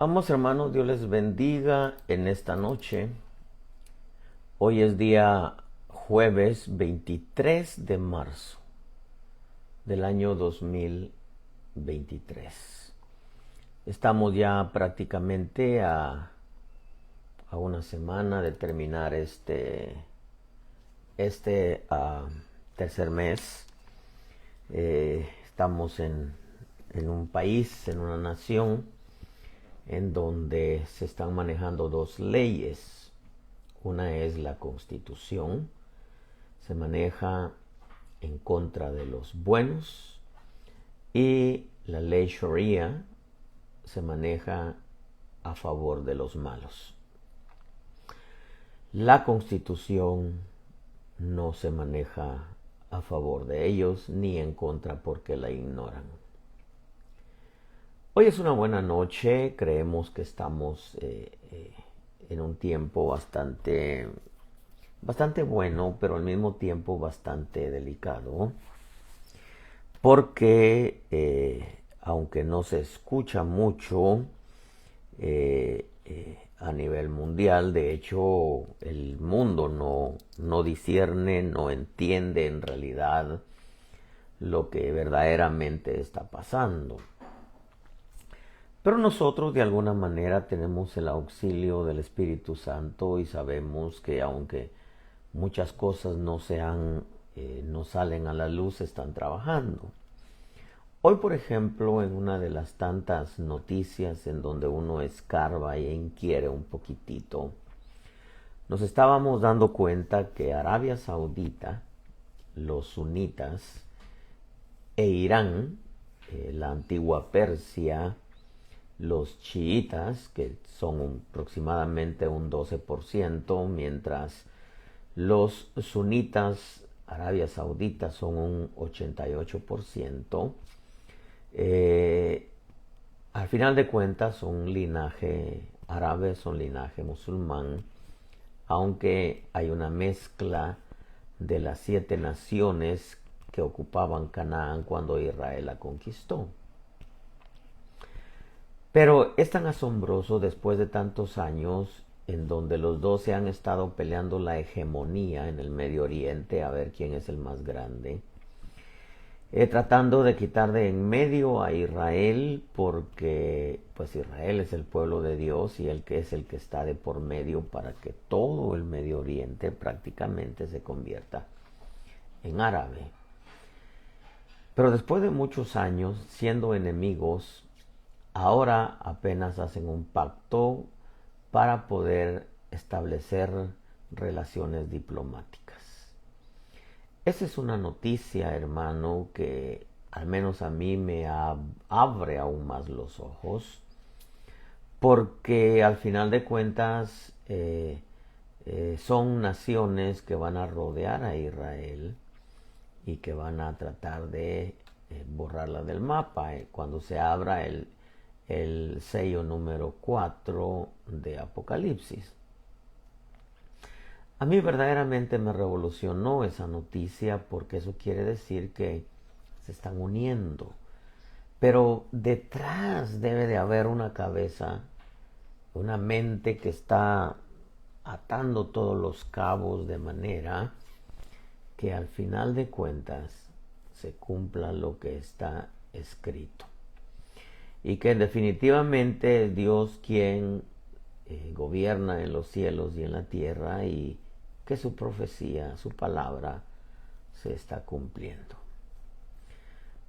Amos hermanos, Dios les bendiga en esta noche. Hoy es día jueves 23 de marzo del año 2023. Estamos ya prácticamente a una semana de terminar este tercer mes. Estamos en un país, en una nación en donde se están manejando dos leyes. Una es la Constitución, se maneja en contra de los buenos, y la ley Sharia se maneja a favor de los malos. La Constitución no se maneja a favor de ellos ni en contra porque la ignoran. Hoy es una buena noche, creemos que estamos en un tiempo bastante bueno, pero al mismo tiempo bastante delicado, porque aunque no se escucha mucho a nivel mundial, de hecho el mundo no discierne, no entiende en realidad lo que verdaderamente está pasando. Pero nosotros de alguna manera tenemos el auxilio del Espíritu Santo y sabemos que aunque muchas cosas no salen a la luz, están trabajando. Hoy, por ejemplo, en una de las tantas noticias en donde uno escarba e inquiere un poquitito, nos estábamos dando cuenta que Arabia Saudita, los sunitas, e Irán, la antigua Persia, los chiitas, que son aproximadamente un 12%, mientras los sunitas, Arabia Saudita, son un 88%. Al final de cuentas son un linaje árabe, son linaje musulmán, aunque hay una mezcla de las 7 naciones que ocupaban Canaán cuando Israel la conquistó. Pero es tan asombroso después de tantos años en donde los dos se han estado peleando la hegemonía en el Medio Oriente a ver quién es el más grande, tratando de quitar de en medio a Israel, porque pues Israel es el pueblo de Dios y el que es el que está de por medio para que todo el Medio Oriente prácticamente se convierta en árabe. Pero después de muchos años siendo enemigos, ahora apenas hacen un pacto para poder establecer relaciones diplomáticas. Esa es una noticia, hermano, que al menos a mí me abre aún más los ojos, porque al final de cuentas son naciones que van a rodear a Israel y que van a tratar de borrarla del mapa cuando se abra el sello número 4 de Apocalipsis. A mí verdaderamente me revolucionó esa noticia, porque eso quiere decir que se están uniendo. Pero detrás debe de haber una cabeza, una mente que está atando todos los cabos de manera que al final de cuentas se cumpla lo que está escrito. Y que definitivamente es Dios quien gobierna en los cielos y en la tierra, y que su profecía, su palabra, se está cumpliendo.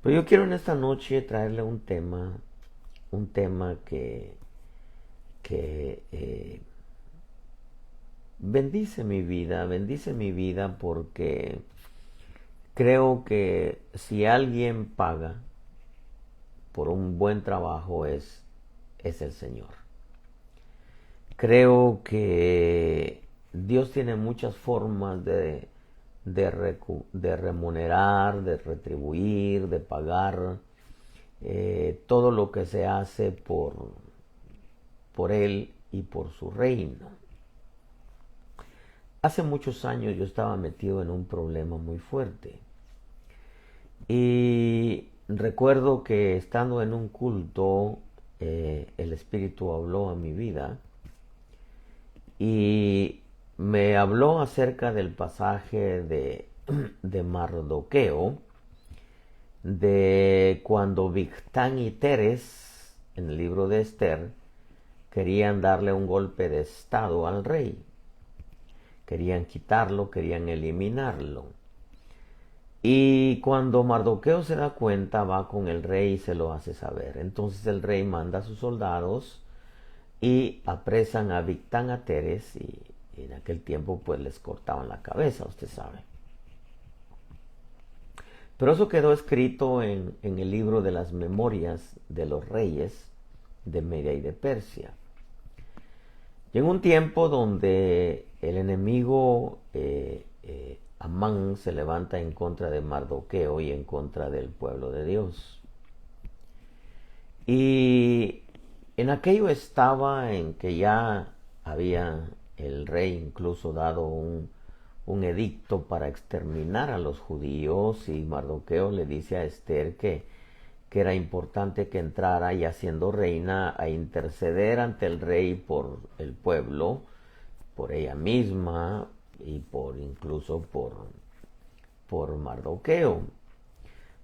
Pero yo quiero en esta noche traerle un tema que bendice mi vida, porque creo que si alguien paga por un buen trabajo es el Señor. Creo que Dios tiene muchas formas de remunerar, de retribuir, de pagar todo lo que se hace por Él y por su reino. Hace muchos años yo estaba metido en un problema muy fuerte. Y recuerdo que estando en un culto, el Espíritu habló a mi vida y me habló acerca del pasaje de Mardoqueo, de cuando Bigtán y Teres, en el libro de Esther, querían darle un golpe de estado al rey. Querían quitarlo, querían eliminarlo. Y cuando Mardoqueo se da cuenta, va con el rey y se lo hace saber. Entonces el rey manda a sus soldados y apresan a Bigtán, a Teres, y en aquel tiempo pues les cortaban la cabeza, usted sabe. Pero eso quedó escrito en el libro de las memorias de los reyes de Media y de Persia. Y en un tiempo donde el enemigo Amán se levanta en contra de Mardoqueo y en contra del pueblo de Dios. Y en aquello estaba en que ya había el rey incluso dado un edicto para exterminar a los judíos, y Mardoqueo le dice a Esther que era importante que entrara, ya siendo reina, a interceder ante el rey por el pueblo, por ella misma y incluso por Mardoqueo,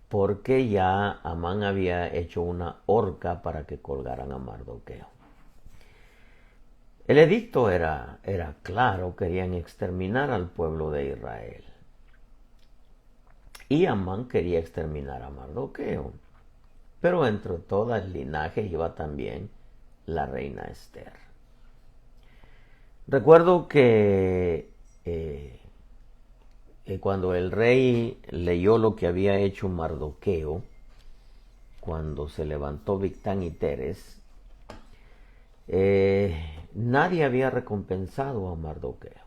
porque ya Amán había hecho una horca para que colgaran a Mardoqueo. El edicto era claro, querían exterminar al pueblo de Israel. Y Amán quería exterminar a Mardoqueo. Pero entre todo el linaje iba también la reina Esther. Recuerdo que cuando el rey leyó lo que había hecho Mardoqueo, cuando se levantó Bigtán y Teres, nadie había recompensado a Mardoqueo.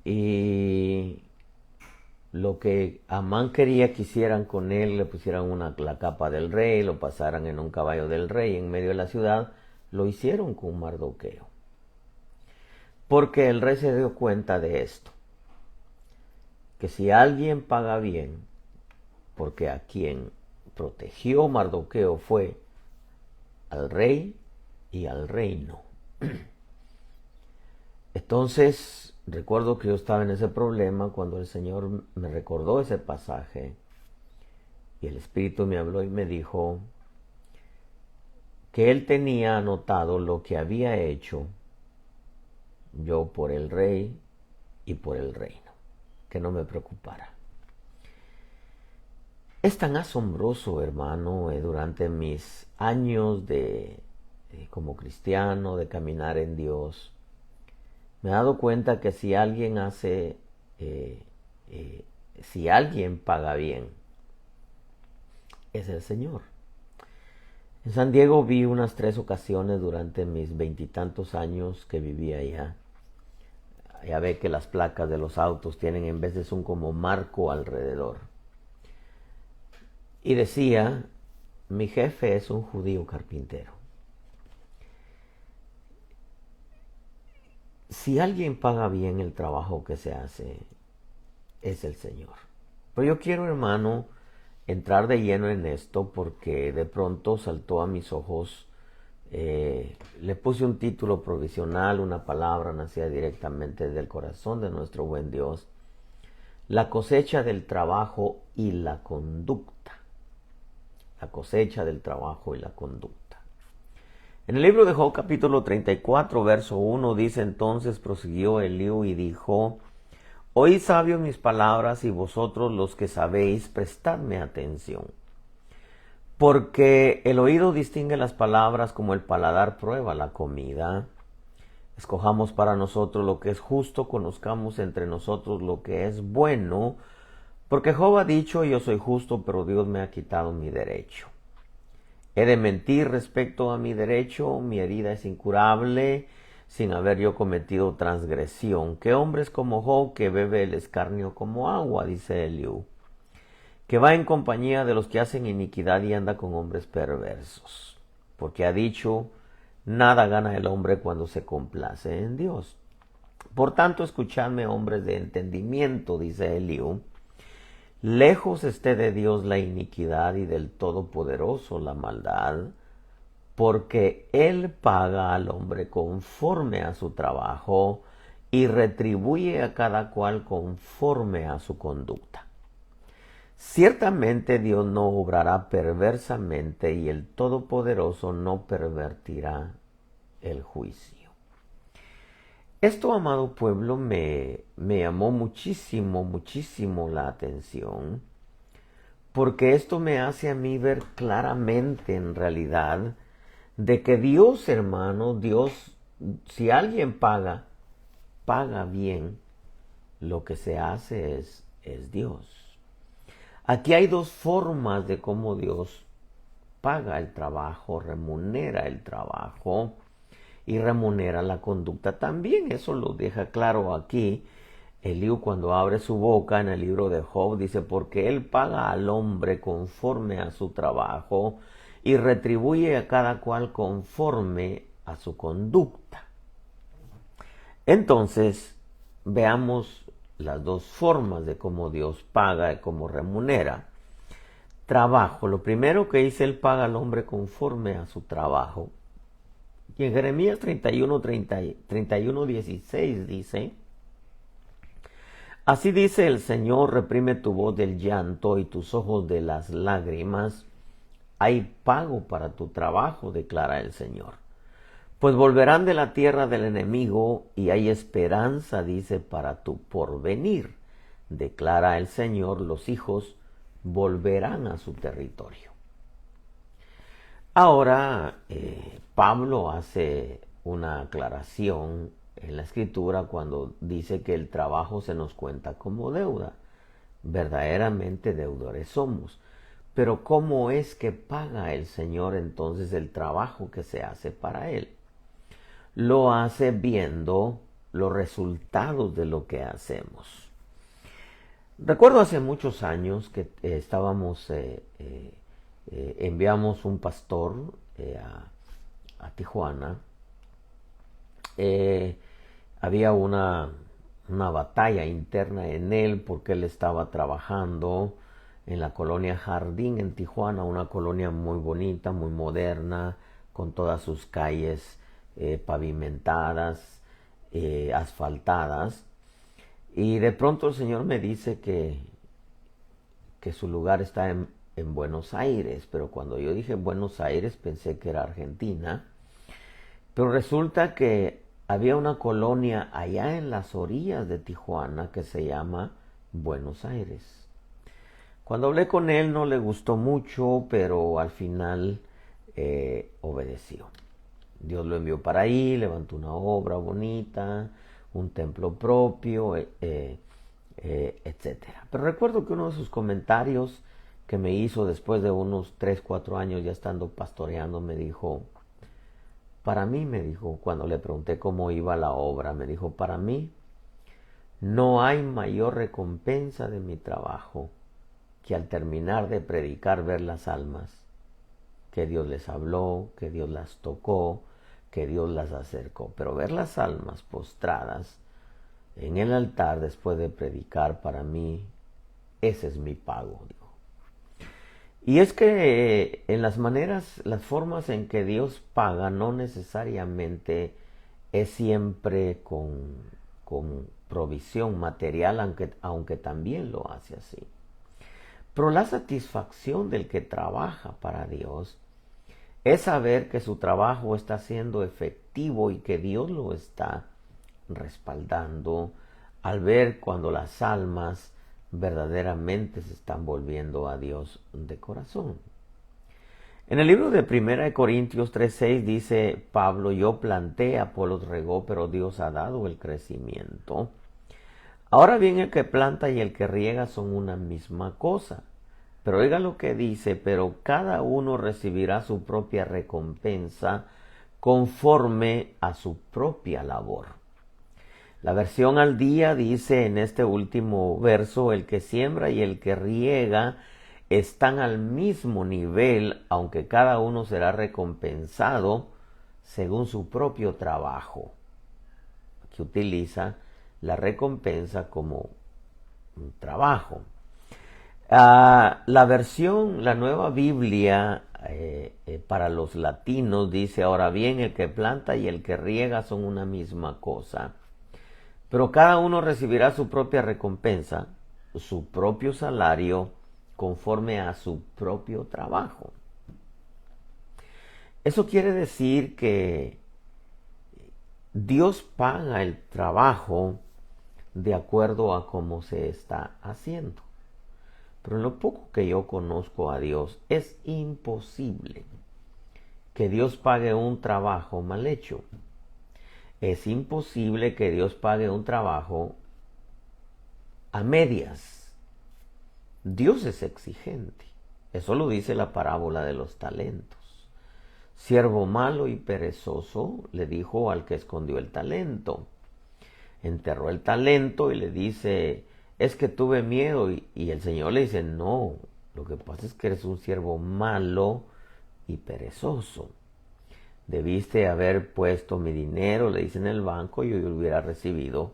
Y lo que Amán quería que hicieran con él, le pusieran la capa del rey, lo pasaran en un caballo del rey en medio de la ciudad, lo hicieron con Mardoqueo. Porque el rey se dio cuenta de esto, que si alguien paga bien, porque a quien protegió Mardoqueo fue al rey y al reino. Entonces, recuerdo que yo estaba en ese problema cuando el Señor me recordó ese pasaje y el Espíritu me habló y me dijo que Él tenía anotado lo que había hecho yo por el rey y por el reino, que no me preocupara. Es tan asombroso, hermano, durante mis años como cristiano, de caminar en Dios, me he dado cuenta que si alguien si alguien paga bien, es el Señor. En San Diego vi unas 3 ocasiones durante mis 20 y tantos años que vivía allá. Ya ve que las placas de los autos tienen en vez de un como marco alrededor. Y decía, mi jefe es un judío carpintero. Si alguien paga bien el trabajo que se hace, es el Señor. Pero yo quiero, hermano, entrar de lleno en esto porque de pronto saltó a mis ojos, le puse un título provisional, una palabra nacida directamente del corazón de nuestro buen Dios: la cosecha del trabajo y la conducta. La cosecha del trabajo y la conducta. En el libro de Job, capítulo 34, verso 1, dice: entonces prosiguió Eliú y dijo: oíd sabios mis palabras, y vosotros los que sabéis, prestadme atención. Porque el oído distingue las palabras como el paladar prueba la comida. Escojamos para nosotros lo que es justo, conozcamos entre nosotros lo que es bueno, porque Job ha dicho: yo soy justo, pero Dios me ha quitado mi derecho. He de mentir respecto a mi derecho, mi herida es incurable, sin haber yo cometido transgresión. ¿Qué hombre es como Job, que bebe el escarnio como agua? Dice Eliú, que va en compañía de los que hacen iniquidad y anda con hombres perversos. Porque ha dicho: nada gana el hombre cuando se complace en Dios. Por tanto, escuchadme, hombres de entendimiento, dice Eliú. Lejos esté de Dios la iniquidad, y del Todopoderoso la maldad. porque Él paga al hombre conforme a su trabajo y retribuye a cada cual conforme a su conducta. Ciertamente Dios no obrará perversamente y el Todopoderoso no pervertirá el juicio. Esto, amado pueblo, me llamó muchísimo, muchísimo la atención, porque esto me hace a mí ver claramente en realidad de que Dios, hermano, Dios, si alguien paga bien, lo que se hace es Dios. Aquí hay dos formas de cómo Dios paga el trabajo, remunera el trabajo y remunera la conducta también. Eso lo deja claro aquí Eliú cuando abre su boca en el libro de Job. Dice, porque él paga al hombre conforme a su trabajo y retribuye a cada cual conforme a su conducta. Entonces, veamos las dos formas de cómo Dios paga y cómo remunera. Trabajo. Lo primero que dice, él paga al hombre conforme a su trabajo. Y en Jeremías 31:16 dice, así dice el Señor, reprime tu voz del llanto y tus ojos de las lágrimas. Hay pago para tu trabajo, declara el Señor. Pues volverán de la tierra del enemigo y hay esperanza, dice, para tu porvenir. Declara el Señor, los hijos volverán a su territorio. Ahora, Pablo hace una aclaración en la Escritura cuando dice que el trabajo se nos cuenta como deuda. Verdaderamente deudores somos. Pero ¿cómo es que paga el Señor entonces el trabajo que se hace para Él? Lo hace viendo los resultados de lo que hacemos. Recuerdo hace muchos años que enviamos un pastor a Tijuana. Había una batalla interna en él porque él estaba trabajando en la colonia Jardín en Tijuana, una colonia muy bonita, muy moderna, con todas sus calles pavimentadas, asfaltadas. Y de pronto el Señor me dice que su lugar está en Buenos Aires, pero cuando yo dije Buenos Aires pensé que era Argentina, pero resulta que había una colonia allá en las orillas de Tijuana que se llama Buenos Aires. Cuando hablé con él no le gustó mucho, pero al final obedeció. Dios lo envió para ahí, levantó una obra bonita, un templo propio, etcétera. Pero recuerdo que uno de sus comentarios que me hizo después de unos 3-4 años ya estando pastoreando, me dijo, para mí, me dijo, cuando le pregunté cómo iba la obra, me dijo, para mí no hay mayor recompensa de mi trabajo que al terminar de predicar ver las almas, que Dios les habló, que Dios las tocó, que Dios las acercó. Pero ver las almas postradas en el altar después de predicar, para mí, ese es mi pago, digo. Y es que en las formas en que Dios paga no necesariamente es siempre con provisión material, aunque también lo hace así. Pero la satisfacción del que trabaja para Dios es saber que su trabajo está siendo efectivo y que Dios lo está respaldando al ver cuando las almas verdaderamente se están volviendo a Dios de corazón. En el libro de 1 Corintios 3:6 dice Pablo, yo planté, Apolos regó, pero Dios ha dado el crecimiento. Ahora bien, el que planta y el que riega son una misma cosa. Pero oiga lo que dice, pero cada uno recibirá su propia recompensa conforme a su propia labor. La versión al día dice en este último verso, el que siembra y el que riega están al mismo nivel, aunque cada uno será recompensado según su propio trabajo. Aquí utiliza la recompensa como un trabajo. La nueva Biblia para los latinos dice, ahora bien, el que planta y el que riega son una misma cosa, pero cada uno recibirá su propia recompensa, su propio salario, conforme a su propio trabajo. Eso quiere decir que Dios paga el trabajo de acuerdo a cómo se está haciendo. Pero en lo poco que yo conozco a Dios, es imposible que Dios pague un trabajo mal hecho. Es imposible que Dios pague un trabajo a medias. Dios es exigente. Eso lo dice la parábola de los talentos. Siervo malo y perezoso le dijo al que escondió el talento. Enterró el talento y le dice, es que tuve miedo. Y el Señor le dice, no, lo que pasa es que eres un siervo malo y perezoso. Debiste haber puesto mi dinero, le dice, en el banco, y yo lo hubiera recibido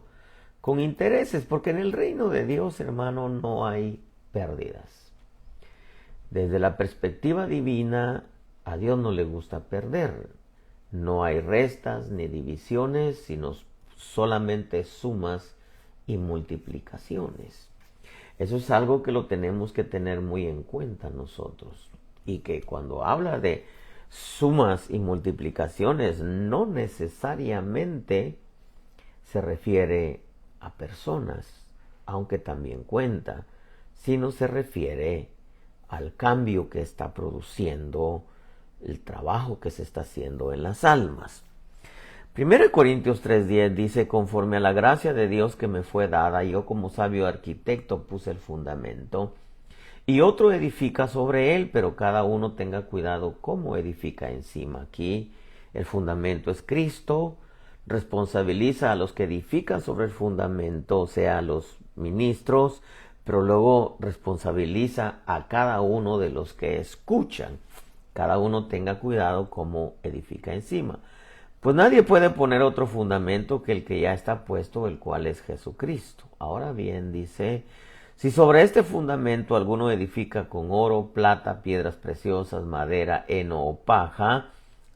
con intereses, porque en el reino de Dios, hermano, no hay pérdidas. Desde la perspectiva divina, a Dios no le gusta perder. No hay restas ni divisiones, sino solamente sumas y multiplicaciones. Eso es algo que lo tenemos que tener muy en cuenta nosotros. Y que cuando habla de sumas y multiplicaciones, no necesariamente se refiere a personas, aunque también cuenta, sino se refiere al cambio que está produciendo el trabajo que se está haciendo en las almas. 1 Corintios 3:10 dice, conforme a la gracia de Dios que me fue dada, yo como sabio arquitecto puse el fundamento, y otro edifica sobre él, pero cada uno tenga cuidado cómo edifica encima. Aquí el fundamento es Cristo, responsabiliza a los que edifican sobre el fundamento, o sea, a los ministros, pero luego responsabiliza a cada uno de los que escuchan. Cada uno tenga cuidado cómo edifica encima. Pues nadie puede poner otro fundamento que el que ya está puesto, el cual es Jesucristo. Ahora bien, dice, si sobre este fundamento alguno edifica con oro, plata, piedras preciosas, madera, heno o paja,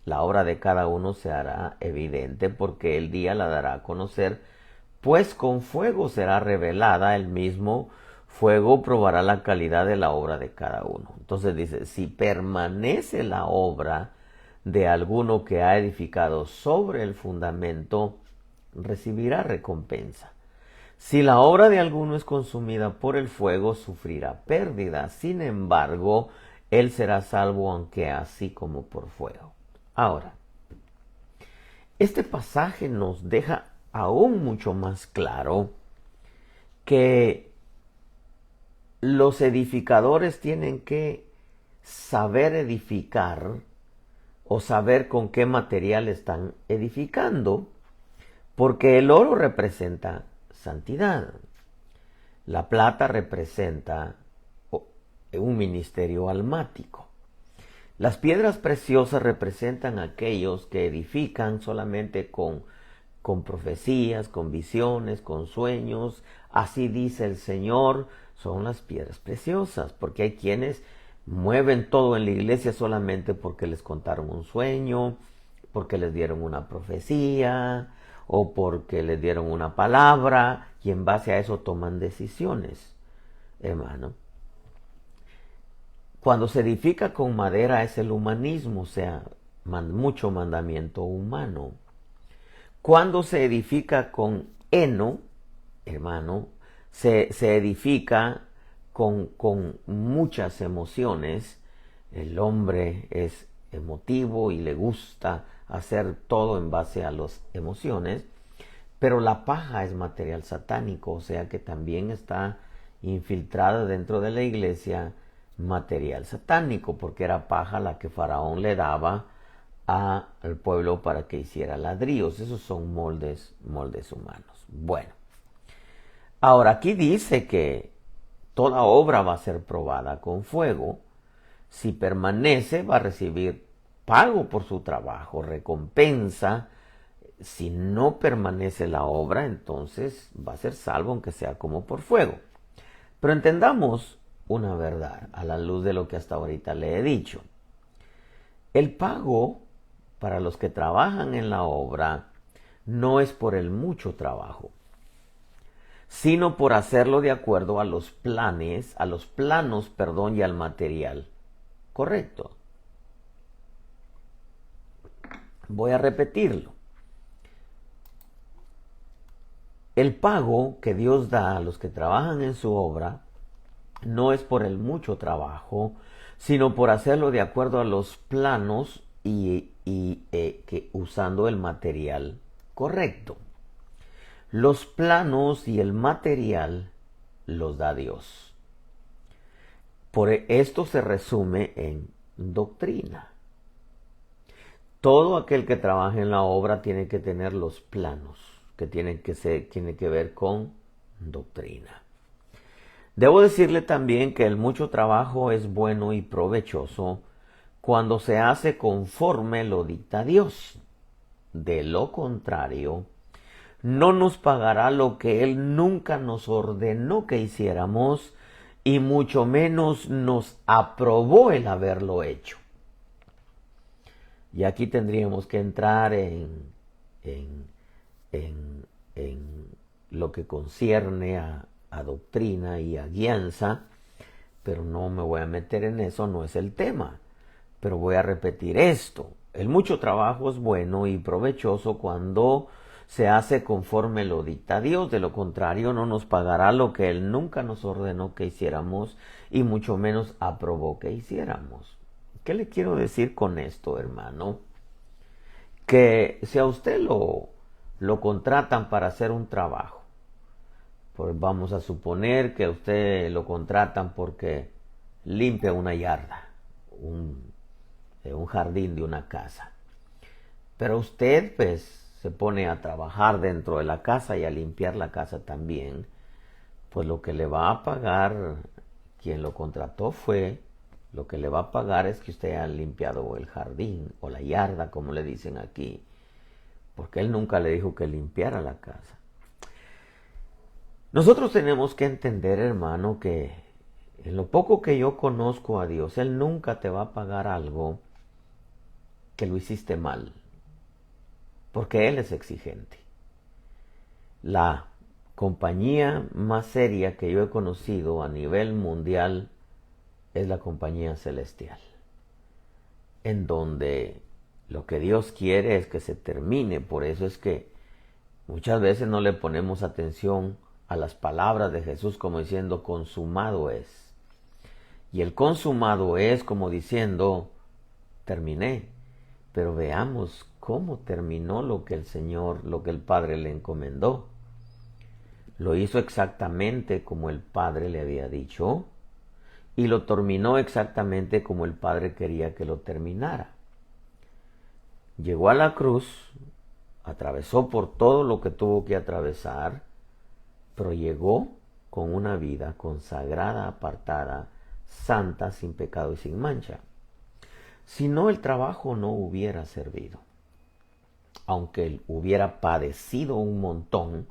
la obra de cada uno se hará evidente, porque el día la dará a conocer, pues con fuego será revelada, el mismo fuego probará la calidad de la obra de cada uno. Entonces dice, si permanece la obra de alguno que ha edificado sobre el fundamento, recibirá recompensa. Si la obra de alguno es consumida por el fuego, sufrirá pérdida. Sin embargo, él será salvo, aunque así como por fuego. Ahora, este pasaje nos deja aún mucho más claro que los edificadores tienen que saber edificar o saber con qué material están edificando, porque el oro representa santidad, la plata representa un ministerio almático, las piedras preciosas representan a aquellos que edifican solamente con profecías, con visiones, con sueños. Así dice el Señor, son las piedras preciosas, porque hay quienes mueven todo en la iglesia solamente porque les contaron un sueño, porque les dieron una profecía o porque les dieron una palabra, y en base a eso toman decisiones, hermano. Cuando se edifica con madera es el humanismo, o sea, mucho mandamiento humano. Cuando se edifica con heno, hermano, se edifica con muchas emociones. El hombre es emotivo y le gusta hacer todo en base a las emociones, pero la paja es material satánico, o sea que también está infiltrada dentro de la iglesia material satánico, porque era paja la que Faraón le daba al pueblo para que hiciera ladrillos. Esos son moldes humanos. Bueno, ahora aquí dice que toda obra va a ser probada con fuego. Si permanece, va a recibir pago por su trabajo, recompensa. Si no permanece la obra, entonces va a ser salvo, aunque sea como por fuego. Pero entendamos una verdad a la luz de lo que hasta ahorita le he dicho. El pago para los que trabajan en la obra no es por el mucho trabajo, sino por hacerlo de acuerdo a los planos, y al material. Correcto. Voy a repetirlo. El pago que Dios da a los que trabajan en su obra no es por el mucho trabajo, sino por hacerlo de acuerdo a los planos que usando el material correcto. Los planos y el material los da Dios. Por esto se resume en doctrina. Todo aquel que trabaja en la obra tiene que tener los planos, que tiene que ver con doctrina. Debo decirle también que el mucho trabajo es bueno y provechoso cuando se hace conforme lo dicta Dios. De lo contrario, no nos pagará lo que Él nunca nos ordenó que hiciéramos y mucho menos nos aprobó el haberlo hecho. Y aquí tendríamos que entrar en lo que concierne a doctrina y a guianza, pero no me voy a meter en eso, no es el tema. Pero voy a repetir esto. El mucho trabajo es bueno y provechoso cuando se hace conforme lo dicta Dios. De lo contrario, no nos pagará lo que Él nunca nos ordenó que hiciéramos y mucho menos aprobó que hiciéramos. ¿Qué le quiero decir con esto, hermano? Que si a usted lo contratan para hacer un trabajo, pues vamos a suponer que a usted lo contratan porque limpia una yarda, un jardín de una casa. Pero usted pues se pone a trabajar dentro de la casa y a limpiar la casa también, pues lo que le va a pagar quien lo contrató lo que le va a pagar es que usted haya limpiado el jardín o la yarda, como le dicen aquí, porque él nunca le dijo que limpiara la casa. Nosotros tenemos que entender, hermano, que en lo poco que yo conozco a Dios, Él nunca te va a pagar algo que lo hiciste mal, porque Él es exigente. La compañía más seria que yo he conocido a nivel mundial es la compañía celestial, en donde lo que Dios quiere es que se termine. Por eso es que muchas veces no le ponemos atención a las palabras de Jesús como diciendo consumado es. Y el consumado es como diciendo terminé. Pero veamos cómo terminó lo que el Padre le encomendó. Lo hizo exactamente como el Padre le había dicho y lo terminó exactamente como el Padre quería que lo terminara. Llegó a la cruz, atravesó por todo lo que tuvo que atravesar, pero llegó con una vida consagrada, apartada, santa, sin pecado y sin mancha. Si no, el trabajo no hubiera servido. Aunque él hubiera padecido un montón,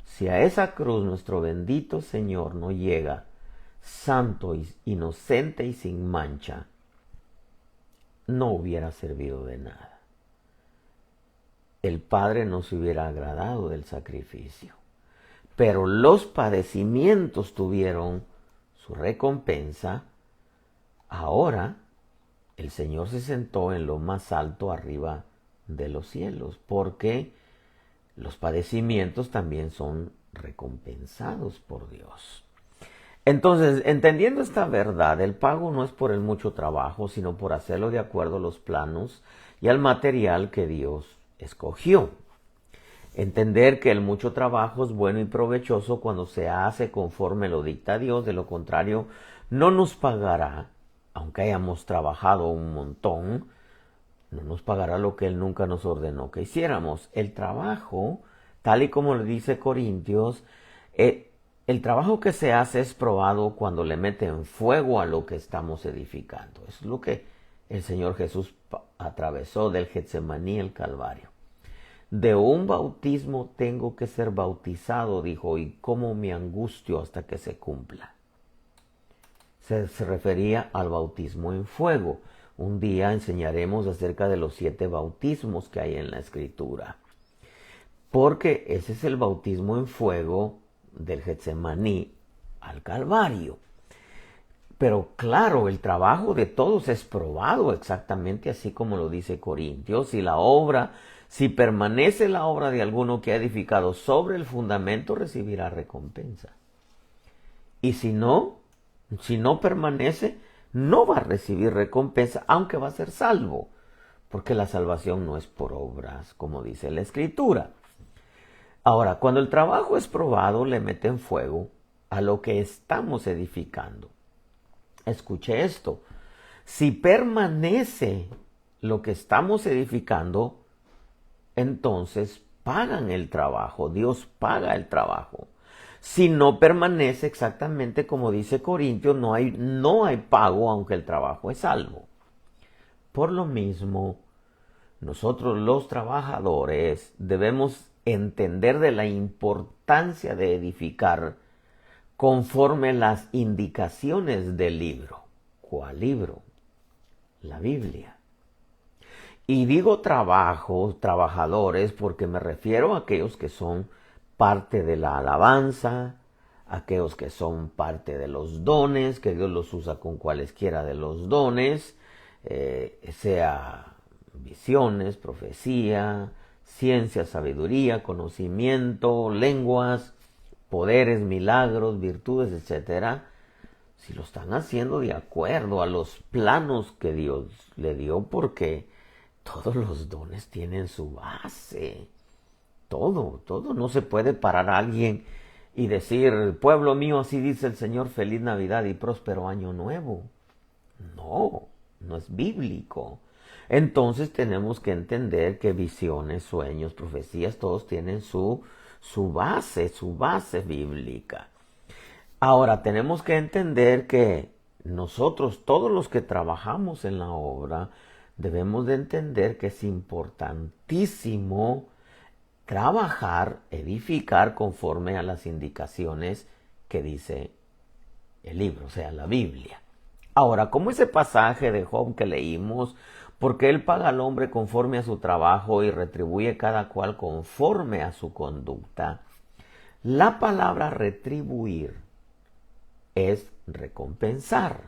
si a esa cruz nuestro bendito Señor no llega santo, inocente y sin mancha, no hubiera servido de nada. El Padre no se hubiera agradado del sacrificio. Pero los padecimientos tuvieron su recompensa. Ahora el Señor se sentó en lo más alto arriba de los cielos, porque los padecimientos también son recompensados por Dios. Entonces, entendiendo esta verdad, el pago no es por el mucho trabajo, sino por hacerlo de acuerdo a los planos y al material que Dios escogió. Entender que el mucho trabajo es bueno y provechoso cuando se hace conforme lo dicta Dios, de lo contrario, no nos pagará, aunque hayamos trabajado un montón, no nos pagará lo que Él nunca nos ordenó que hiciéramos. El trabajo, tal y como le dice Corintios, el trabajo que se hace es probado cuando le meten fuego a lo que estamos edificando. Eso es lo que el Señor Jesús atravesó del Getsemaní al Calvario. De un bautismo tengo que ser bautizado, dijo, y cómo me angustio hasta que se cumpla. Se refería al bautismo en fuego. Un día enseñaremos acerca de los 7 bautismos que hay en la Escritura. Porque ese es el bautismo en fuego del Getsemaní al Calvario. Pero claro, el trabajo de todos es probado, exactamente así como lo dice Corintios. Si permanece la obra de alguno que ha edificado sobre el fundamento, recibirá recompensa. Y si no permanece, no va a recibir recompensa, aunque va a ser salvo. Porque la salvación no es por obras, como dice la Escritura. Ahora, cuando el trabajo es probado, le meten fuego a lo que estamos edificando. Escuche esto. Si permanece lo que estamos edificando, entonces pagan el trabajo. Dios paga el trabajo. Si no permanece exactamente como dice Corintios, no hay pago aunque el trabajo es salvo. Por lo mismo, nosotros los trabajadores debemos entender de la importancia de edificar conforme las indicaciones del libro. ¿Cuál libro? La Biblia. Y digo trabajadores, porque me refiero a aquellos que son parte de la alabanza, aquellos que son parte de los dones, que Dios los usa con cualesquiera de los dones, sea visiones, profecía, ciencia, sabiduría, conocimiento, lenguas, poderes, milagros, virtudes, etcétera, si lo están haciendo de acuerdo a los planos que Dios le dio, porque todos los dones tienen su base. Todo. No se puede parar a alguien y decir, pueblo mío, así dice el Señor, feliz Navidad y próspero año nuevo. No es bíblico. Entonces tenemos que entender que visiones, sueños, profecías, todos tienen su base bíblica. Ahora tenemos que entender que nosotros, todos los que trabajamos en la obra, debemos de entender que es importantísimo trabajar, edificar conforme a las indicaciones que dice el libro, o sea, la Biblia. Ahora, como ese pasaje de Job que leímos, porque él paga al hombre conforme a su trabajo y retribuye cada cual conforme a su conducta, la palabra retribuir es recompensar.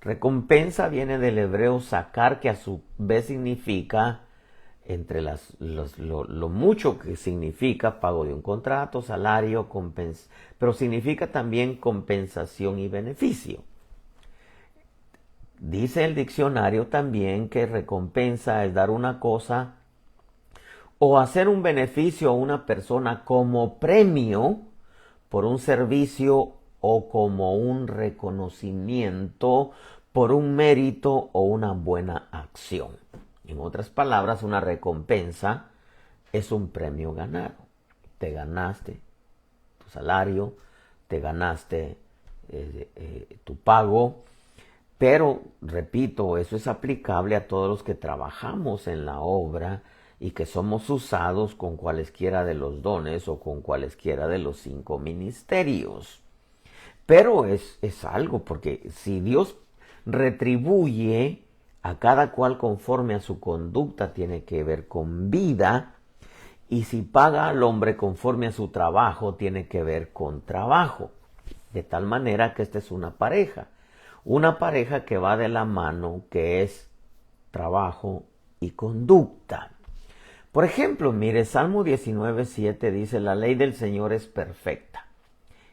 Recompensa viene del hebreo sacar, que a su vez significa, entre lo mucho que significa pago de un contrato, salario, pero significa también compensación y beneficio. Dice el diccionario también que recompensa es dar una cosa o hacer un beneficio a una persona como premio por un servicio o como un reconocimiento por un mérito o una buena acción. En otras palabras, una recompensa es un premio ganado. Te ganaste tu salario, te ganaste tu pago, pero, repito, eso es aplicable a todos los que trabajamos en la obra y que somos usados con cualesquiera de los dones o con cualesquiera de los 5 ministerios. Pero es algo, porque si Dios retribuye a cada cual conforme a su conducta, tiene que ver con vida, y si paga al hombre conforme a su trabajo, tiene que ver con trabajo. De tal manera que esta es una pareja que va de la mano, que es trabajo y conducta. Por ejemplo, mire, Salmo 19:7 dice, la ley del Señor es perfecta,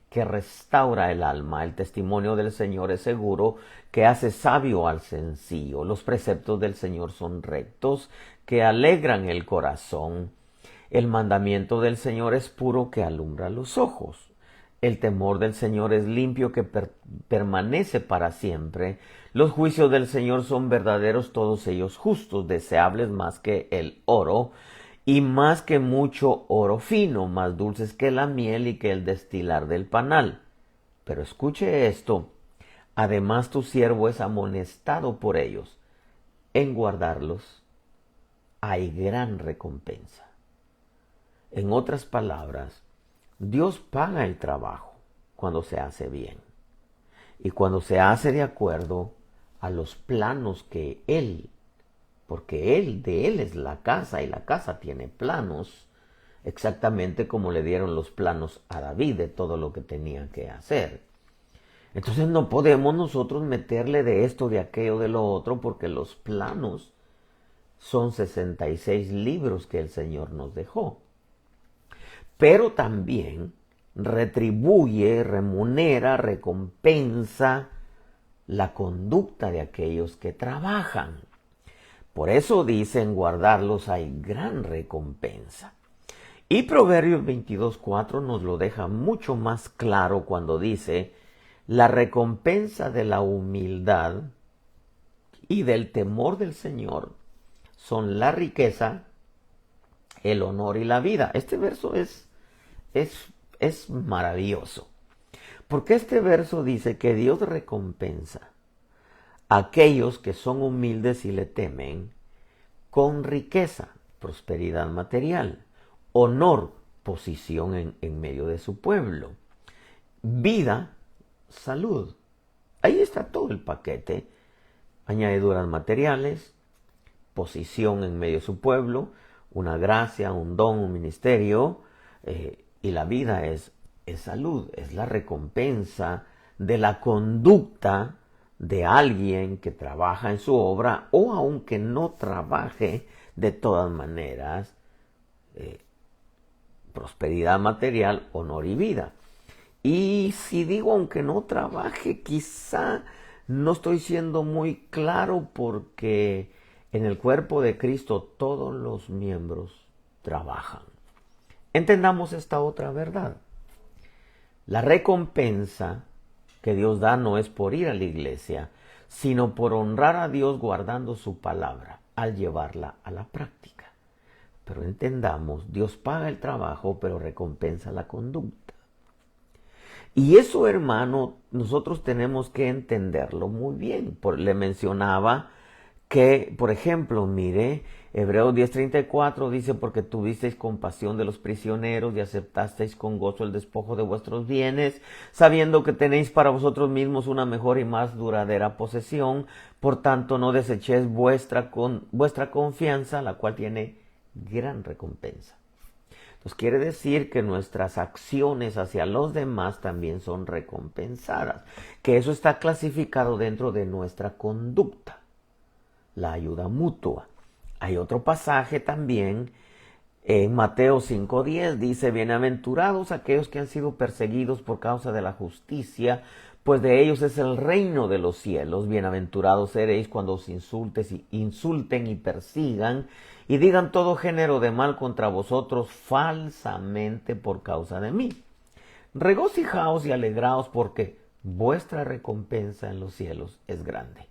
que restaura el alma. El testimonio del Señor es seguro, que hace sabio al sencillo. Los preceptos del Señor son rectos, que alegran el corazón. El mandamiento del Señor es puro, que alumbra los ojos. El temor del Señor es limpio, que permanece para siempre. Los juicios del Señor son verdaderos, todos ellos justos, deseables más que el oro, y más que mucho oro fino, más dulces que la miel y que el destilar del panal. Pero escuche esto, además tu siervo es amonestado por ellos. En guardarlos hay gran recompensa. En otras palabras, Dios paga el trabajo cuando se hace bien. Y cuando se hace de acuerdo a los planos que Él, porque de Él es la casa y la casa tiene planos, exactamente como le dieron los planos a David de todo lo que tenía que hacer. Entonces no podemos nosotros meterle de esto, de aquello, de lo otro, porque los planos son 66 libros que el Señor nos dejó. Pero también retribuye, remunera, recompensa la conducta de aquellos que trabajan. Por eso dicen guardarlos hay gran recompensa. Y Proverbios 22:4 nos lo deja mucho más claro cuando dice: la recompensa de la humildad y del temor del Señor son la riqueza, el honor y la vida. Este verso es maravilloso, porque este verso dice que Dios recompensa a aquellos que son humildes y le temen con riqueza, prosperidad material, honor, posición en medio de su pueblo, vida, salud. Ahí está todo el paquete: añadiduras materiales, posición en medio de su pueblo, una gracia, un don, un ministerio, y la vida es salud, es la recompensa de la conducta de alguien que trabaja en su obra, o aunque no trabaje, de todas maneras, prosperidad material, honor y vida. Y si digo aunque no trabaje, quizá no estoy siendo muy claro, porque en el cuerpo de Cristo todos los miembros trabajan. Entendamos esta otra verdad. La recompensa que Dios da no es por ir a la iglesia, sino por honrar a Dios guardando su palabra al llevarla a la práctica. Pero entendamos, Dios paga el trabajo, pero recompensa la conducta. Y eso, hermano, nosotros tenemos que entenderlo muy bien. Le mencionaba que, por ejemplo, mire, Hebreos 10:34 dice: porque tuvisteis compasión de los prisioneros y aceptasteis con gozo el despojo de vuestros bienes, sabiendo que tenéis para vosotros mismos una mejor y más duradera posesión. Por tanto, no desechéis vuestra confianza, la cual tiene gran recompensa. Entonces quiere decir que nuestras acciones hacia los demás también son recompensadas, que eso está clasificado dentro de nuestra conducta, la ayuda mutua. Hay otro pasaje también en Mateo 5:10, dice: bienaventurados aquellos que han sido perseguidos por causa de la justicia, pues de ellos es el reino de los cielos. Bienaventurados seréis cuando os insulten y persigan y digan todo género de mal contra vosotros falsamente por causa de mí. Regocijaos y alegraos, porque vuestra recompensa en los cielos es grande.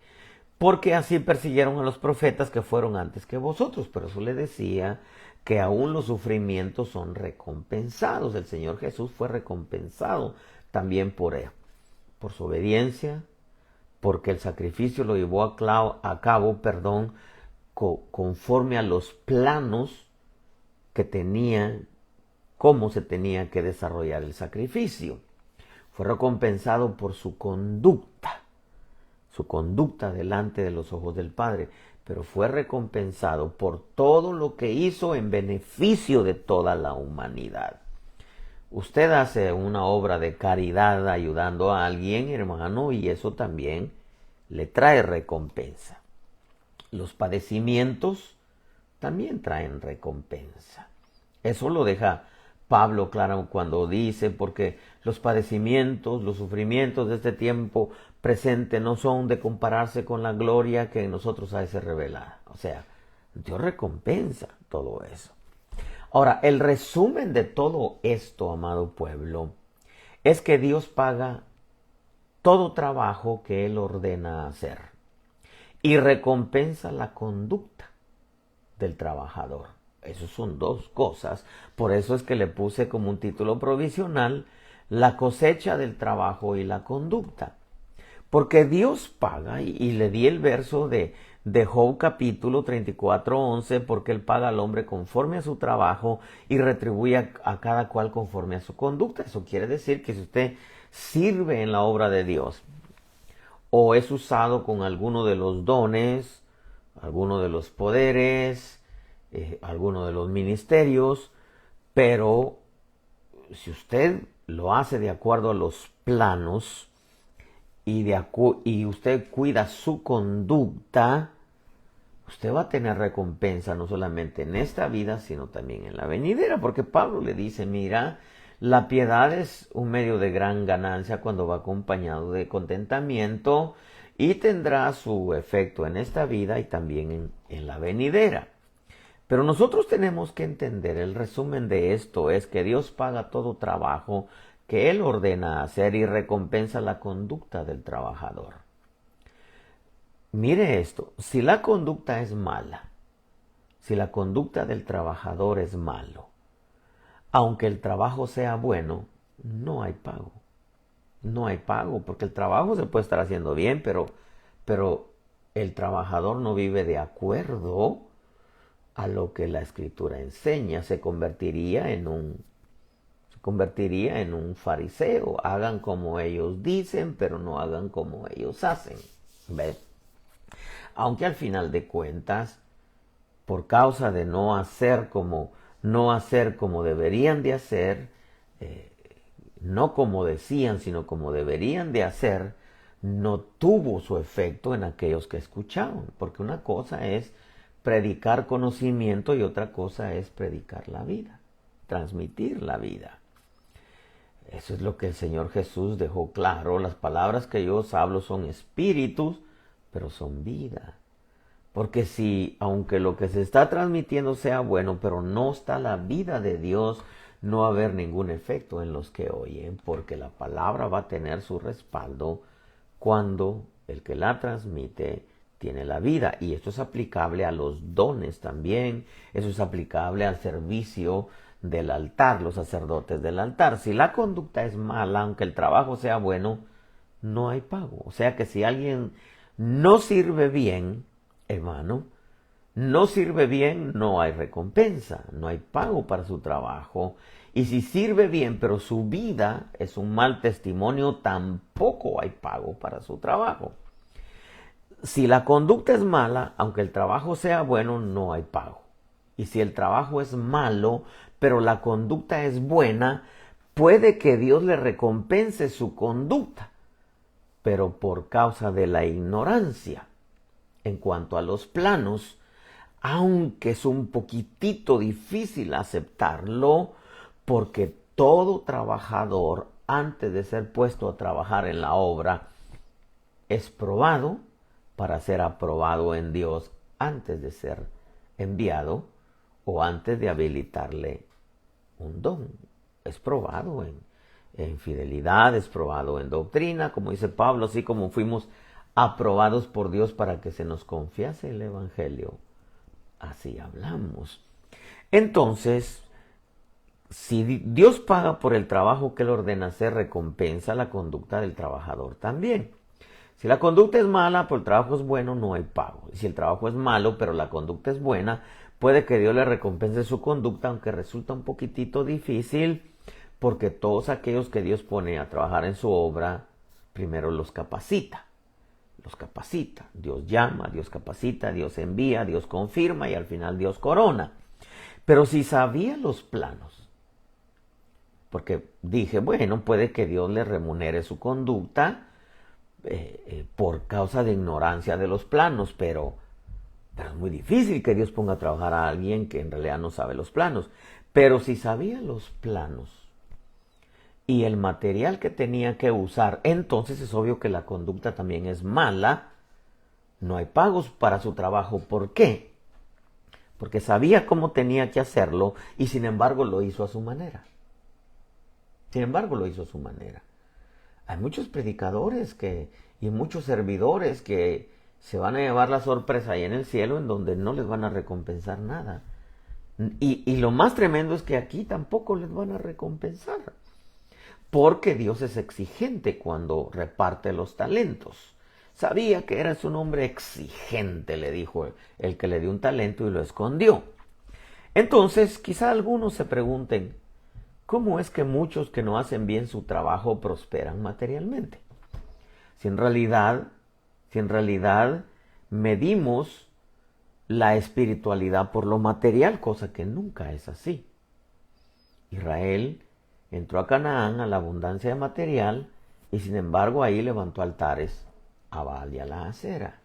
Porque así persiguieron a los profetas que fueron antes que vosotros. Pero eso le decía que aún los sufrimientos son recompensados. El Señor Jesús fue recompensado también por él, por su obediencia, porque el sacrificio lo llevó a cabo, conforme a los planos que tenía, cómo se tenía que desarrollar el sacrificio. Fue recompensado por su conducta delante de los ojos del Padre, pero fue recompensado por todo lo que hizo en beneficio de toda la humanidad. Usted hace una obra de caridad ayudando a alguien, hermano, y eso también le trae recompensa. Los padecimientos también traen recompensa. Eso lo deja Pablo claro cuando dice: porque los padecimientos, los sufrimientos de este tiempo presente no son de compararse con la gloria que en nosotros ha de ser revelada. O sea, Dios recompensa todo eso. Ahora, el resumen de todo esto, amado pueblo, es que Dios paga todo trabajo que Él ordena hacer y recompensa la conducta del trabajador. Esas son dos cosas. Por eso es que le puse como un título provisional: la cosecha del trabajo y la conducta. Porque Dios paga, y le di el verso de Job capítulo 34:11, porque Él paga al hombre conforme a su trabajo y retribuye a cada cual conforme a su conducta. Eso quiere decir que si usted sirve en la obra de Dios, o es usado con alguno de los dones, alguno de los poderes, alguno de los ministerios, pero si usted lo hace de acuerdo a los planos y usted cuida su conducta, usted va a tener recompensa no solamente en esta vida, sino también en la venidera, porque Pablo le dice, mira, la piedad es un medio de gran ganancia cuando va acompañado de contentamiento y tendrá su efecto en esta vida y también en la venidera. Pero nosotros tenemos que entender, el resumen de esto es que Dios paga todo trabajo que Él ordena hacer y recompensa la conducta del trabajador. Mire esto, si la conducta es mala, si la conducta del trabajador es malo, aunque el trabajo sea bueno, no hay pago. No hay pago, porque el trabajo se puede estar haciendo bien, pero el trabajador no vive de acuerdo a lo que la Escritura enseña. Se convertiría en un fariseo. Hagan como ellos dicen, pero no hagan como ellos hacen. ¿Ves? Aunque al final de cuentas, por causa de no hacer como deberían de hacer, no como decían, sino como deberían de hacer, no tuvo su efecto en aquellos que escuchaban. Porque una cosa es predicar conocimiento y otra cosa es predicar la vida, transmitir la vida. Eso es lo que el Señor Jesús dejó claro. Las palabras que yo os hablo son espíritus, pero son vida. Porque si, aunque lo que se está transmitiendo sea bueno, pero no está la vida de Dios, no va a haber ningún efecto en los que oyen, porque la palabra va a tener su respaldo cuando el que la transmite tiene la vida. Y esto es aplicable a los dones también, eso es aplicable al servicio del altar, los sacerdotes del altar. Si la conducta es mala, aunque el trabajo sea bueno, no hay pago. O sea que si alguien no sirve bien, hermano, no sirve bien, no hay recompensa, no hay pago para su trabajo. Y si sirve bien, pero su vida es un mal testimonio, tampoco hay pago para su trabajo. Si la conducta es mala, aunque el trabajo sea bueno, no hay pago. Y si el trabajo es malo, pero la conducta es buena, puede que Dios le recompense su conducta, pero por causa de la ignorancia. En cuanto a los planos, aunque es un poquitito difícil aceptarlo, porque todo trabajador, antes de ser puesto a trabajar en la obra, es probado para ser aprobado en Dios antes de ser enviado o antes de habilitarle un don. Es probado en fidelidad, es probado en doctrina, como dice Pablo, así como fuimos aprobados por Dios para que se nos confiase el Evangelio. Así hablamos. Entonces, si Dios paga por el trabajo que Él ordena hacer, recompensa la conducta del trabajador también. Si la conducta es mala, pero el trabajo es bueno, no hay pago. Y si el trabajo es malo, pero la conducta es buena, puede que Dios le recompense su conducta, aunque resulta un poquitito difícil, porque todos aquellos que Dios pone a trabajar en su obra, primero los capacita. Los capacita. Dios llama, Dios capacita, Dios envía, Dios confirma y al final Dios corona. Pero si sabía los planos, porque dije, bueno, puede que Dios le remunere su conducta por causa de ignorancia de los planos, pero es muy difícil que Dios ponga a trabajar a alguien que en realidad no sabe los planos. Pero si sabía los planos y el material que tenía que usar, entonces es obvio que la conducta también es mala. No hay pagos para su trabajo. ¿Por qué? Porque sabía cómo tenía que hacerlo y sin embargo lo hizo a su manera. Hay muchos predicadores y muchos servidores que se van a llevar la sorpresa ahí en el cielo en donde no les van a recompensar nada. Y lo más tremendo es que aquí tampoco les van a recompensar. Porque Dios es exigente cuando reparte los talentos. Sabía que eras un hombre exigente, le dijo el que le dio un talento y lo escondió. Entonces, quizá algunos se pregunten, ¿cómo es que muchos que no hacen bien su trabajo prosperan materialmente? Si en realidad si en realidad medimos la espiritualidad por lo material, cosa que nunca es así? Israel entró a Canaán a la abundancia de material y sin embargo ahí levantó altares a Baal y a la Acera.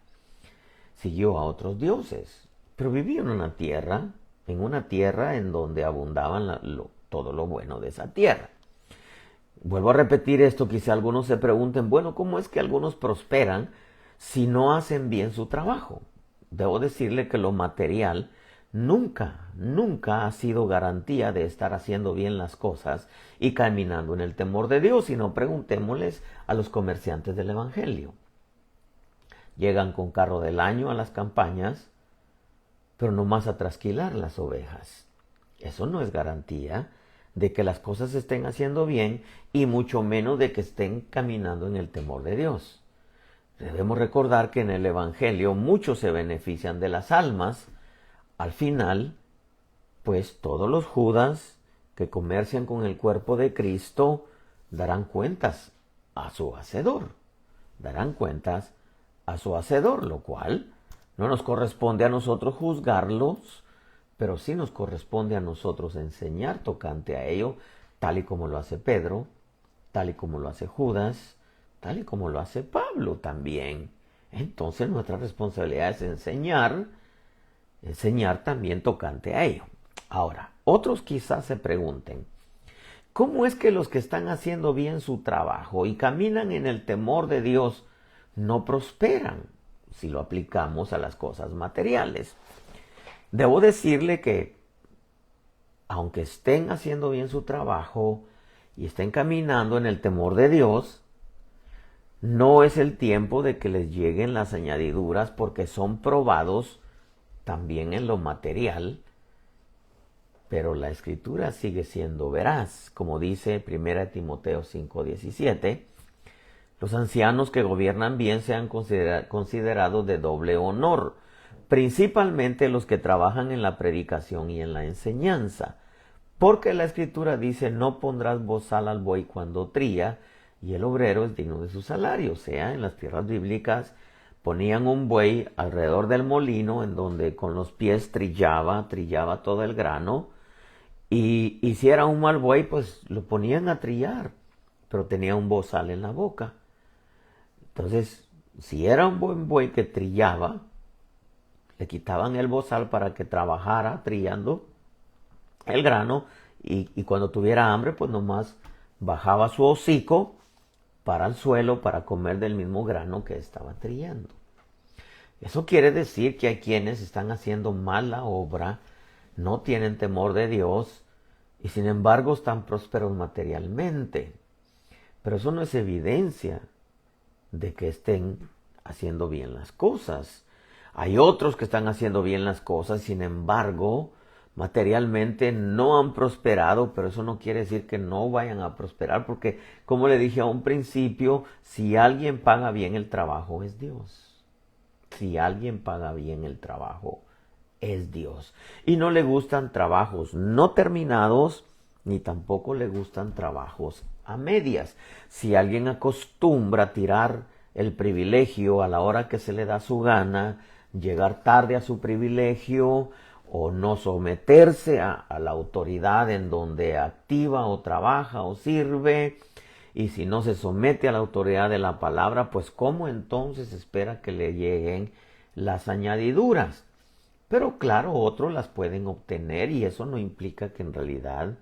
Siguió a otros dioses, pero vivía en una tierra en donde abundaban todo lo bueno de esa tierra. Vuelvo a repetir esto, quizá algunos se pregunten, bueno, ¿cómo es que algunos prosperan si no hacen bien su trabajo? Debo decirle que lo material nunca ha sido garantía de estar haciendo bien las cosas y caminando en el temor de Dios, sino preguntémosles a los comerciantes del Evangelio. Llegan con carro del año a las campañas, pero nomás a trasquilar las ovejas. Eso no es garantía de que las cosas se estén haciendo bien y mucho menos de que estén caminando en el temor de Dios. Debemos recordar que en el Evangelio muchos se benefician de las almas. Al final, pues todos los Judas que comercian con el cuerpo de Cristo darán cuentas a su hacedor. Darán cuentas a su hacedor, lo cual no nos corresponde a nosotros juzgarlos, pero sí nos corresponde a nosotros enseñar tocante a ello, tal y como lo hace Pedro, tal y como lo hace Judas, tal y como lo hace Pablo también. Entonces nuestra responsabilidad es enseñar también tocante a ello. Ahora, otros quizás se pregunten, ¿cómo es que los que están haciendo bien su trabajo y caminan en el temor de Dios no prosperan si lo aplicamos a las cosas materiales? Debo decirle que aunque estén haciendo bien su trabajo y estén caminando en el temor de Dios, no es el tiempo de que les lleguen las añadiduras porque son probados también en lo material, pero la Escritura sigue siendo veraz, como dice 1 Timoteo 5:17, los ancianos que gobiernan bien sean considerados de doble honor, principalmente los que trabajan en la predicación y en la enseñanza, porque la Escritura dice, no pondrás bozal al buey cuando trilla, y el obrero es digno de su salario. O sea, en las tierras bíblicas ponían un buey alrededor del molino, en donde con los pies trillaba todo el grano, y si era un mal buey, pues lo ponían a trillar, pero tenía un bozal en la boca. Entonces, si era un buen buey que trillaba, le quitaban el bozal para que trabajara trillando el grano y cuando tuviera hambre, pues nomás bajaba su hocico para el suelo para comer del mismo grano que estaba trillando. Eso quiere decir que hay quienes están haciendo mala obra, no tienen temor de Dios y sin embargo están prósperos materialmente. Pero eso no es evidencia de que estén haciendo bien las cosas. Hay otros que están haciendo bien las cosas, sin embargo, materialmente no han prosperado, pero eso no quiere decir que no vayan a prosperar, porque como le dije a un principio, si alguien paga bien el trabajo es Dios. Si alguien paga bien el trabajo es Dios. Y no le gustan trabajos no terminados, ni tampoco le gustan trabajos a medias. Si alguien acostumbra a tirar el privilegio a la hora que se le da su gana, llegar tarde a su privilegio o no someterse a la autoridad en donde activa o trabaja o sirve, y si no se somete a la autoridad de la palabra, pues ¿cómo entonces espera que le lleguen las añadiduras? Pero claro, otros las pueden obtener y eso no implica que en realidad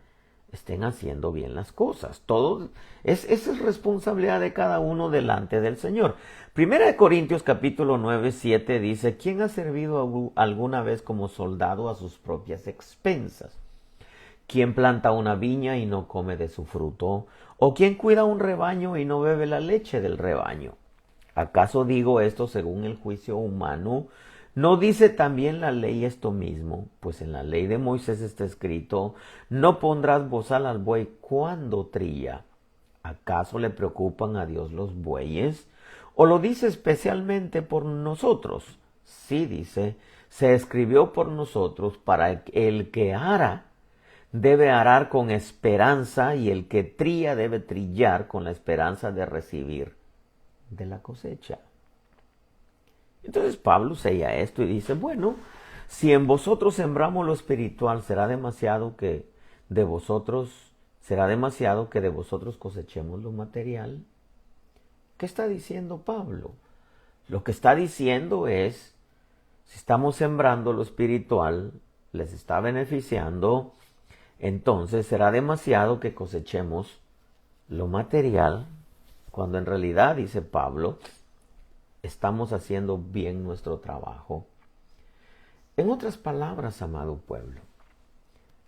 estén haciendo bien las cosas. Esa es responsabilidad de cada uno delante del Señor. Primera de Corintios capítulo 9:7 dice, ¿quién ha servido alguna vez como soldado a sus propias expensas? ¿Quién planta una viña y no come de su fruto? ¿O quién cuida un rebaño y no bebe la leche del rebaño? ¿Acaso digo esto según el juicio humano? ¿No dice también la ley esto mismo? Pues en la ley de Moisés está escrito, no pondrás bozal al buey cuando trilla. ¿Acaso le preocupan a Dios los bueyes? ¿O lo dice especialmente por nosotros? Sí, dice, se escribió por nosotros para el que ara debe arar con esperanza y el que trilla debe trillar con la esperanza de recibir de la cosecha. Entonces Pablo sella esto y dice, bueno, si en vosotros sembramos lo espiritual, será demasiado que de vosotros cosechemos lo material. ¿Qué está diciendo Pablo? Lo que está diciendo es, si estamos sembrando lo espiritual, les está beneficiando, entonces será demasiado que cosechemos lo material, cuando en realidad, dice Pablo, estamos haciendo bien nuestro trabajo. En otras palabras, amado pueblo,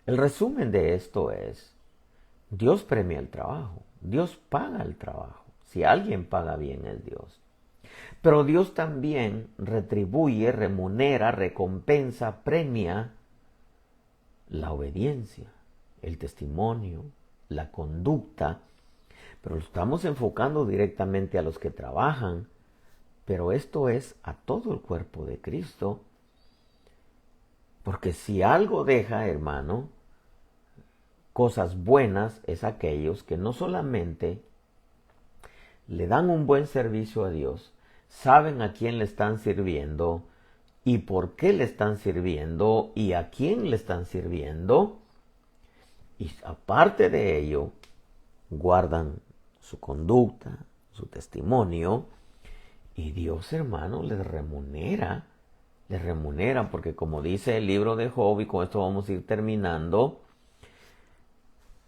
el resumen de esto es, Dios premia el trabajo, Dios paga el trabajo. Si alguien paga bien es Dios. Pero Dios también retribuye, remunera, recompensa, premia la obediencia, el testimonio, la conducta. Pero lo estamos enfocando directamente a los que trabajan. Pero esto es a todo el cuerpo de Cristo. Porque si algo deja, hermano, cosas buenas es aquellos que no solamente le dan un buen servicio a Dios, saben a quién le están sirviendo y por qué le están sirviendo y a quién le están sirviendo. Y aparte de ello, guardan su conducta, su testimonio, y Dios, hermano, les remunera porque como dice el libro de Job, y con esto vamos a ir terminando,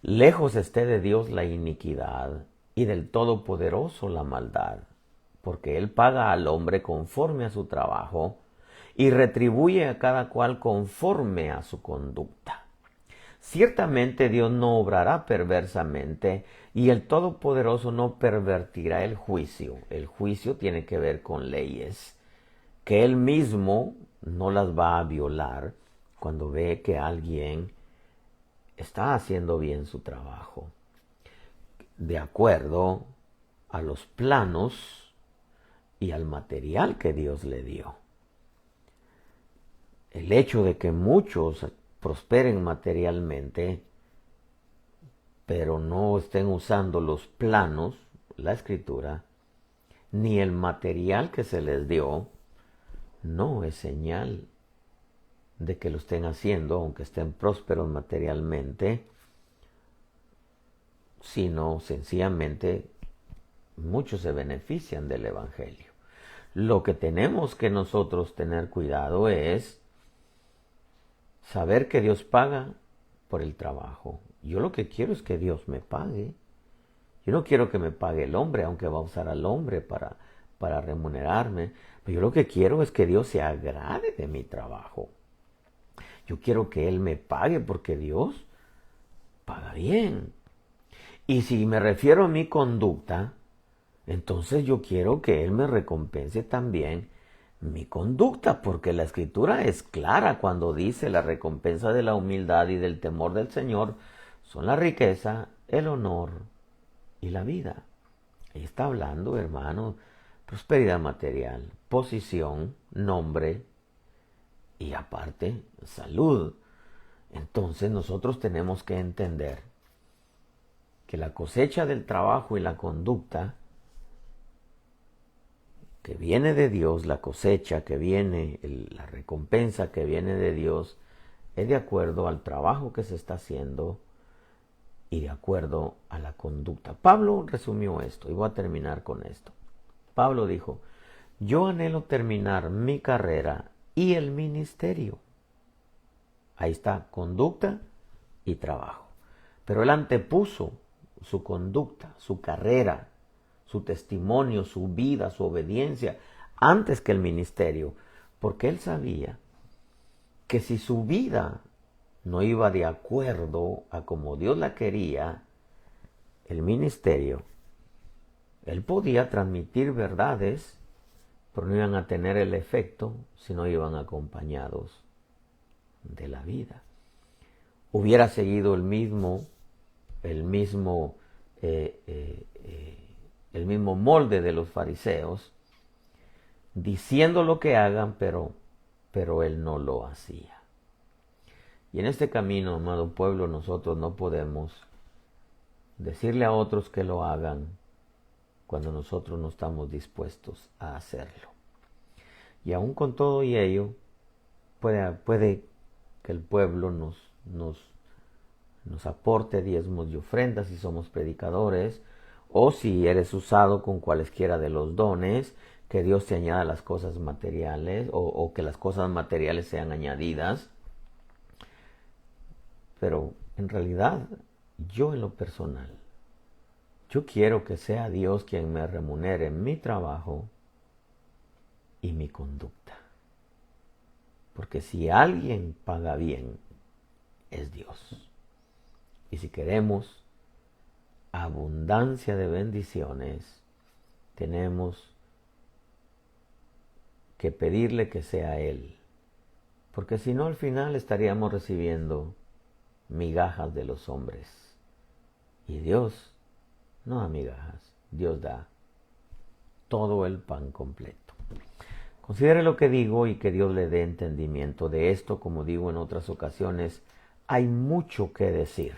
lejos esté de Dios la iniquidad y del Todopoderoso la maldad, porque Él paga al hombre conforme a su trabajo y retribuye a cada cual conforme a su conducta. Ciertamente Dios no obrará perversamente y el Todopoderoso no pervertirá el juicio. El juicio tiene que ver con leyes que Él mismo no las va a violar cuando ve que alguien está haciendo bien su trabajo, de acuerdo a los planos y al material que Dios le dio. El hecho de que muchos prosperen materialmente, pero no estén usando los planos, la escritura, ni el material que se les dio, no es señal de que lo estén haciendo, aunque estén prósperos materialmente, sino sencillamente muchos se benefician del Evangelio. Lo que tenemos que nosotros tener cuidado es saber que Dios paga por el trabajo. Yo lo que quiero es que Dios me pague. Yo no quiero que me pague el hombre, aunque va a usar al hombre para remunerarme. Pero yo lo que quiero es que Dios se agrade de mi trabajo. Yo quiero que Él me pague porque Dios paga bien. Y si me refiero a mi conducta, entonces yo quiero que Él me recompense también mi conducta, porque la Escritura es clara cuando dice la recompensa de la humildad y del temor del Señor son la riqueza, el honor y la vida. Ahí está hablando, hermano, prosperidad material, posición, nombre y aparte salud. Entonces nosotros tenemos que entender que la cosecha del trabajo y la conducta que viene de Dios, la cosecha que viene, la recompensa que viene de Dios, es de acuerdo al trabajo que se está haciendo y de acuerdo a la conducta. Pablo resumió esto y voy a terminar con esto. Pablo dijo, yo anhelo terminar mi carrera y el ministerio. Ahí está, conducta y trabajo. Pero él antepuso su conducta, su carrera, su testimonio, su vida, su obediencia, antes que el ministerio, porque él sabía que si su vida no iba de acuerdo a como Dios la quería, el ministerio, él podía transmitir verdades, pero no iban a tener el efecto si no iban acompañados de la vida. Hubiera seguido el mismo molde de los fariseos, diciendo lo que hagan, pero él no lo hacía. Y en este camino, amado pueblo, nosotros no podemos decirle a otros que lo hagan cuando nosotros no estamos dispuestos a hacerlo. Y aún con todo y ello, puede que el pueblo nos aporte diezmos y ofrendas si somos predicadores, o si eres usado con cualesquiera de los dones, que Dios te añada las cosas materiales, o que las cosas materiales sean añadidas. Pero en realidad, yo en lo personal, yo quiero que sea Dios quien me remunere mi trabajo y mi conducta. Porque si alguien paga bien, es Dios. Y si queremos abundancia de bendiciones, tenemos que pedirle que sea Él. Porque si no, al final estaríamos recibiendo migajas de los hombres. Y Dios no da migajas, Dios da todo el pan completo. Considere lo que digo y que Dios le dé entendimiento de esto. Como digo en otras ocasiones, hay mucho que decir.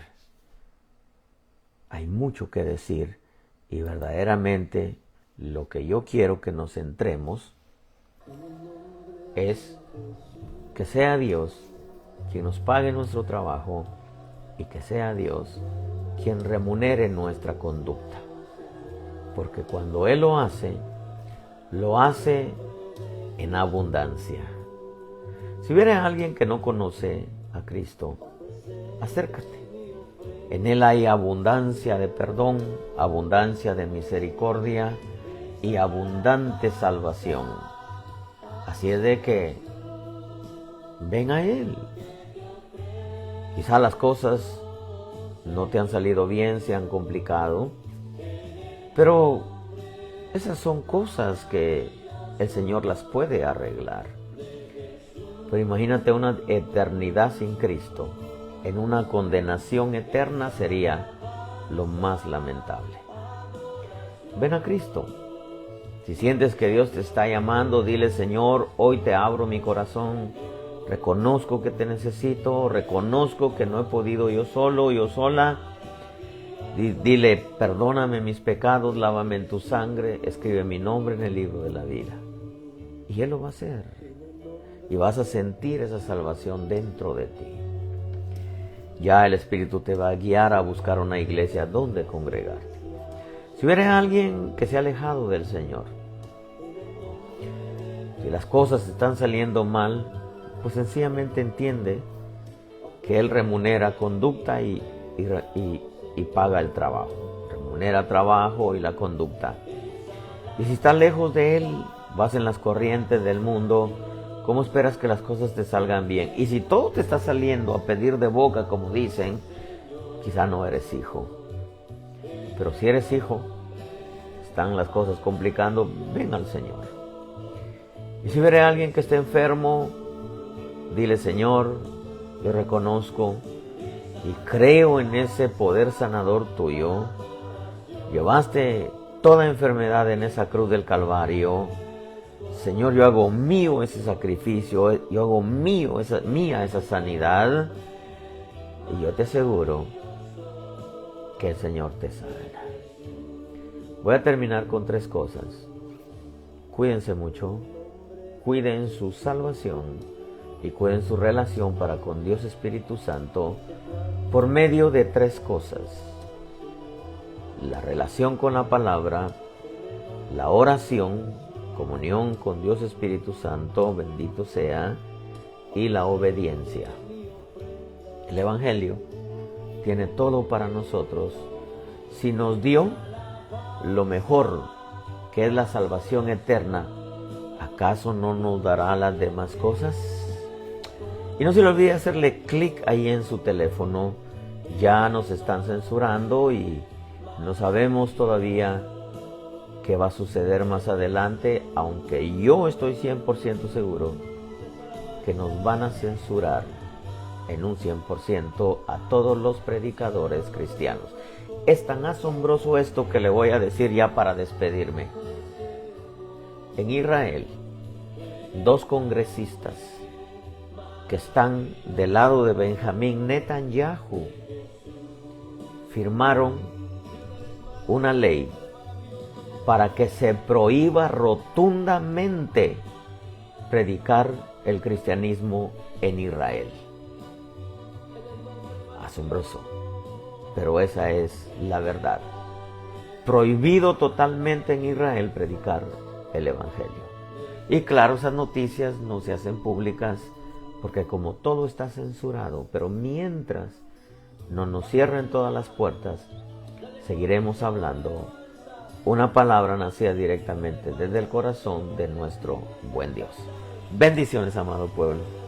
Hay mucho que decir, y verdaderamente lo que yo quiero que nos centremos es que sea Dios quien nos pague nuestro trabajo y que sea Dios quien remunere nuestra conducta. Porque cuando Él lo hace en abundancia. Si hubiera alguien que no conoce a Cristo, acércate. En Él hay abundancia de perdón, abundancia de misericordia y abundante salvación. Así es de que ven a Él. Quizá las cosas no te han salido bien, se han complicado, pero esas son cosas que el Señor las puede arreglar. Pero imagínate una eternidad sin Cristo. En una condenación eterna sería lo más lamentable. Ven a Cristo. Si sientes que Dios te está llamando, dile: Señor, hoy te abro mi corazón. Reconozco que te necesito, reconozco que no he podido yo solo, yo sola. Dile: perdóname mis pecados, lávame en tu sangre, escribe mi nombre en el libro de la vida. Y Él lo va a hacer. Y vas a sentir esa salvación dentro de ti. Ya el Espíritu te va a guiar a buscar una iglesia donde congregarte. Si hubiera alguien que se ha alejado del Señor, si las cosas están saliendo mal, pues sencillamente entiende que Él remunera conducta y paga el trabajo. Remunera trabajo y la conducta. Y si estás lejos de Él, vas en las corrientes del mundo, ¿cómo esperas que las cosas te salgan bien? Y si todo te está saliendo a pedir de boca, como dicen, quizá no eres hijo. Pero si eres hijo, están las cosas complicando, ven al Señor. Y si hubiera alguien que esté enfermo, dile: Señor, yo reconozco y creo en ese poder sanador tuyo. Llevaste toda enfermedad en esa cruz del Calvario. Señor, yo hago mío ese sacrificio, yo hago mía esa sanidad, y yo te aseguro que el Señor te sana. Voy a terminar con 3 cosas. Cuídense mucho, cuiden su salvación y cuiden su relación para con Dios Espíritu Santo por medio de 3 cosas: la relación con la palabra, la oración, comunión con Dios Espíritu Santo, bendito sea, y la obediencia. El Evangelio tiene todo para nosotros. Si nos dio lo mejor, que es la salvación eterna, ¿acaso no nos dará las demás cosas? Y no se le olvide hacerle clic ahí en su teléfono. Ya nos están censurando y no sabemos todavía qué va a suceder más adelante, aunque yo estoy 100% seguro que nos van a censurar en un 100% a todos los predicadores cristianos. Es tan asombroso esto que le voy a decir ya para despedirme. En Israel, 2 congresistas que están del lado de Benjamín Netanyahu firmaron una ley para que se prohíba rotundamente predicar el cristianismo en Israel. Asombroso, pero esa es la verdad. Prohibido totalmente en Israel predicar el evangelio. Y claro, esas noticias no se hacen públicas porque como todo está censurado, pero mientras no nos cierren todas las puertas, seguiremos hablando una palabra nacida directamente desde el corazón de nuestro buen Dios. Bendiciones, amado pueblo.